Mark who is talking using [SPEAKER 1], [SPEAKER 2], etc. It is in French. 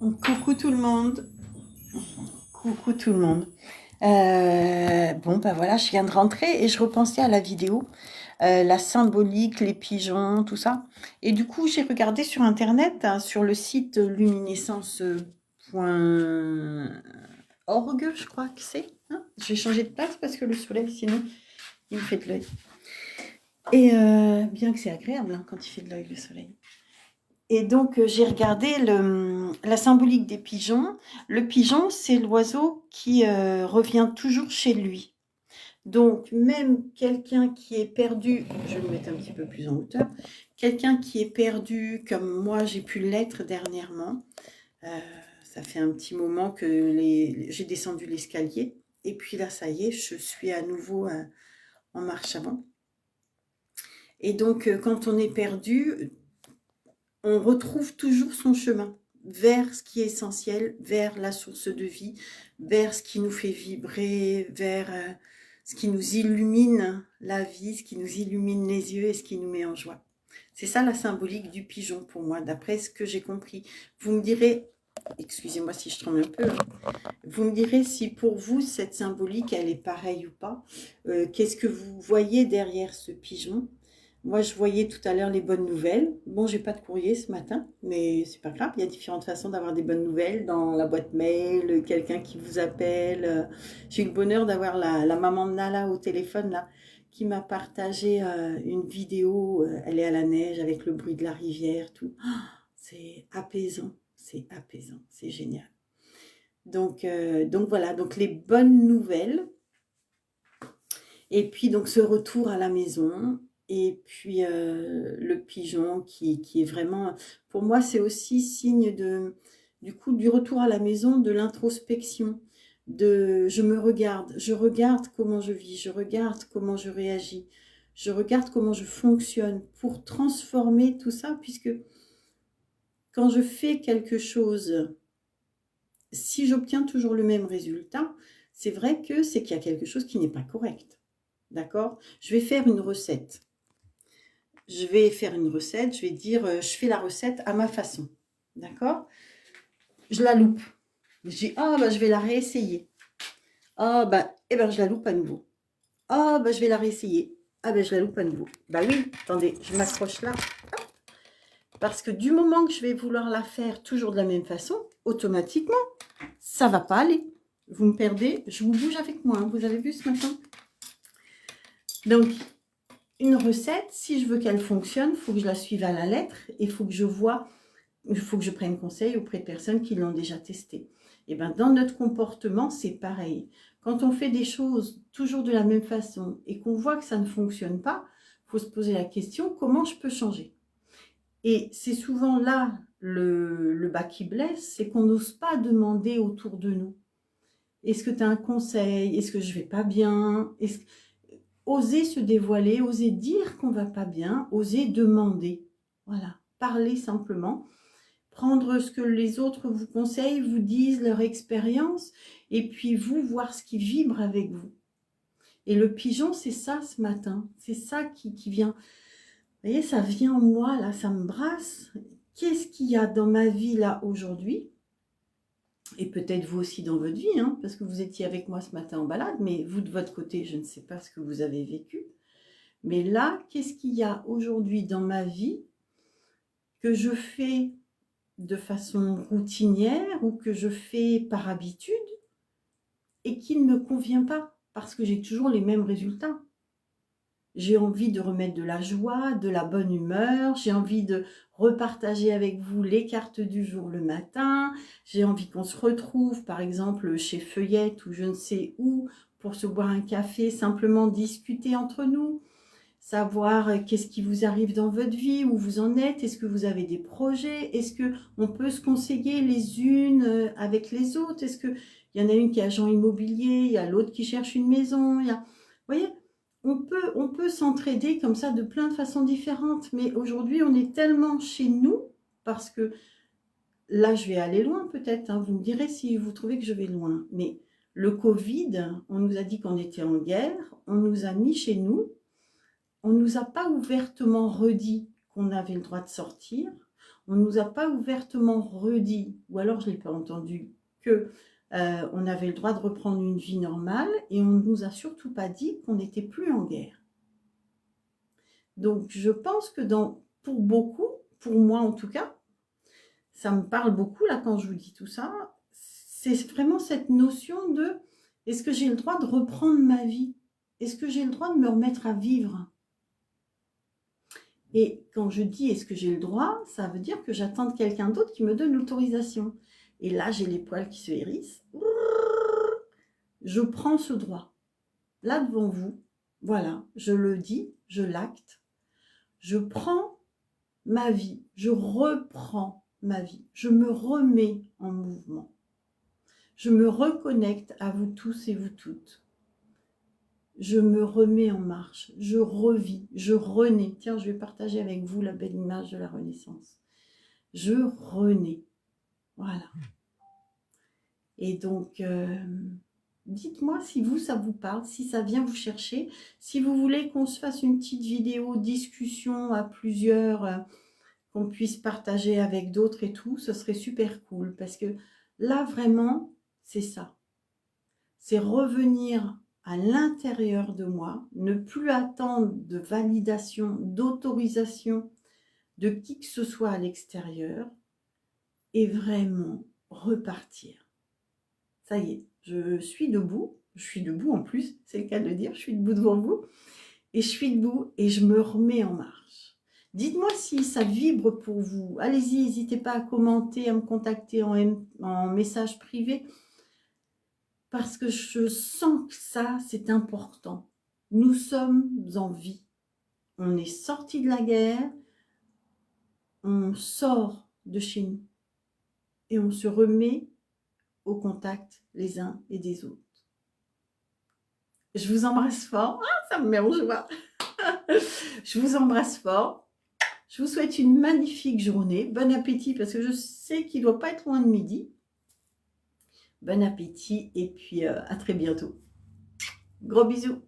[SPEAKER 1] Coucou tout le monde. Coucou tout le monde. Bon, bah voilà, je viens de rentrer et je repensais à la vidéo, la symbolique, les pigeons, tout ça. Et du coup, j'ai regardé sur Internet, hein, sur le site luminescence.org, je crois que c'est. Hein. Je vais changer de place parce que le soleil, sinon, il me fait de l'œil. Et bien que c'est agréable hein, quand il fait de l'œil, le soleil. Et donc, j'ai regardé la symbolique des pigeons. Le pigeon, c'est l'oiseau qui revient toujours chez lui. Donc, même quelqu'un qui est perdu, je vais le mettre un petit peu plus en hauteur, quelqu'un qui est perdu, comme moi, j'ai pu l'être dernièrement. euh, Ça fait un petit moment que j'ai descendu l'escalier. Et puis là, ça y est, je suis à nouveau en marche avant. Et donc, quand on est perdu, on retrouve toujours son chemin vers ce qui est essentiel, vers la source de vie, vers ce qui nous fait vibrer, vers ce qui nous illumine la vie, ce qui nous illumine les yeux et ce qui nous met en joie. C'est ça la symbolique du pigeon pour moi, d'après ce que j'ai compris. Vous me direz, excusez-moi si je tremble un peu, hein, vous me direz si pour vous cette symbolique elle est pareille ou pas. Qu'est-ce que vous voyez derrière ce pigeon? Moi, je voyais tout à l'heure les bonnes nouvelles. Bon, j'ai pas de courrier ce matin, mais c'est pas grave. Il y a différentes façons d'avoir des bonnes nouvelles dans la boîte mail, quelqu'un qui vous appelle. J'ai eu le bonheur d'avoir la maman de Nala au téléphone là, qui m'a partagé une vidéo. Elle est à la neige avec le bruit de la rivière, tout. C'est apaisant, c'est génial. Donc voilà, donc les bonnes nouvelles. Et puis donc ce retour à la maison. Et puis le pigeon qui est vraiment, pour moi, c'est aussi signe du coup, du retour à la maison, de l'introspection, je regarde comment je vis, je regarde comment je réagis, je regarde comment je fonctionne pour transformer tout ça, puisque quand je fais quelque chose, si j'obtiens toujours le même résultat, c'est vrai que c'est qu'il y a quelque chose qui n'est pas correct. D'accord? Je vais faire une recette. Je vais dire, je fais la recette à ma façon. D'accord? Je la loupe. Je dis, ah, bah, je vais la réessayer. Ah, bah, eh ben, je la loupe à nouveau. Ah, bah, je vais la réessayer. Ah, ben, je la loupe à nouveau. Bah oui, attendez, je m'accroche là. Parce que du moment que je vais vouloir la faire toujours de la même façon, automatiquement, ça va pas aller. Vous me perdez, je vous bouge avec moi. Hein, vous avez vu ce matin? Donc, une recette, si je veux qu'elle fonctionne, il faut que je la suive à la lettre et il faut que je prenne conseil auprès de personnes qui l'ont déjà testé. Et bien, dans notre comportement, c'est pareil. Quand on fait des choses toujours de la même façon et qu'on voit que ça ne fonctionne pas, il faut se poser la question, comment je peux changer? Et c'est souvent là le bas qui blesse, c'est qu'on n'ose pas demander autour de nous. Est-ce que tu as un conseil? Est-ce que je vais pas bien? Oser se dévoiler, oser dire qu'on va pas bien, oser demander. Voilà, parler simplement, prendre ce que les autres vous conseillent, vous disent leur expérience, et puis vous voir ce qui vibre avec vous. Et le pigeon, c'est ça ce matin, c'est ça qui vient. Vous voyez, ça vient en moi, là, ça me brasse. Qu'est-ce qu'il y a dans ma vie là aujourd'hui? Et peut-être vous aussi dans votre vie, hein, parce que vous étiez avec moi ce matin en balade, mais vous de votre côté, je ne sais pas ce que vous avez vécu. Mais là, qu'est-ce qu'il y a aujourd'hui dans ma vie que je fais de façon routinière ou que je fais par habitude et qui ne me convient pas parce que j'ai toujours les mêmes résultats? J'ai envie de remettre de la joie, de la bonne humeur, j'ai envie de repartager avec vous les cartes du jour le matin, j'ai envie qu'on se retrouve par exemple chez Feuillette ou je ne sais où pour se boire un café, simplement discuter entre nous. Savoir qu'est-ce qui vous arrive dans votre vie, où vous en êtes, est-ce que vous avez des projets, est-ce qu'on peut se conseiller les unes avec les autres, est-ce qu'il y en a une qui est agent immobilier, il y a l'autre qui cherche une maison, vous voyez, on peut s'entraider comme ça de plein de façons différentes, mais aujourd'hui on est tellement chez nous, parce que là je vais aller loin peut-être, hein, vous me direz si vous trouvez que je vais loin, mais le Covid, on nous a dit qu'on était en guerre, on nous a mis chez nous, on ne nous a pas ouvertement redit qu'on avait le droit de sortir. on ne nous a pas ouvertement redit, ou alors je ne l'ai pas entendu, que on avait le droit de reprendre une vie normale, et on ne nous a surtout pas dit qu'on n'était plus en guerre. Donc je pense que pour beaucoup, pour moi en tout cas, ça me parle beaucoup là quand je vous dis tout ça, c'est vraiment cette notion de est-ce que j'ai le droit de reprendre ma vie? Est-ce que j'ai le droit de me remettre à vivre? Et quand je dis est-ce que j'ai le droit, ça veut dire que j'attends de quelqu'un d'autre qui me donne l'autorisation. Et là, j'ai les poils qui se hérissent. Je prends ce droit. Là devant vous, voilà, je le dis, je l'acte. Je prends ma vie, je reprends ma vie, je me remets en mouvement. Je me reconnecte à vous tous et vous toutes. Je me remets en marche, je revis, je renais. Tiens, je vais partager avec vous la belle image de la Renaissance. Je renais. Voilà. Et donc, dites-moi si vous, ça vous parle, si ça vient vous chercher. Si vous voulez qu'on se fasse une petite vidéo discussion à plusieurs, qu'on puisse partager avec d'autres et tout, ce serait super cool. Parce que là, vraiment, c'est ça. C'est revenir à l'intérieur de moi, ne plus attendre de validation, d'autorisation de qui que ce soit à l'extérieur et vraiment repartir. Ça y est, je suis debout en plus, c'est le cas de le dire, je suis debout devant vous et je suis debout et je me remets en marche. Dites-moi si ça vibre pour vous. Allez-y, n'hésitez pas à commenter, à me contacter en message privé. Parce que je sens que ça, c'est important. Nous sommes en vie. On est sorti de la guerre, on sort de chez nous et on se remet au contact les uns et des autres. Je vous embrasse fort. Ah, ça me met en joie. Je vous embrasse fort. Je vous souhaite une magnifique journée. Bon appétit parce que je sais qu'il ne doit pas être loin de midi. Bon appétit et puis à très bientôt. Gros bisous.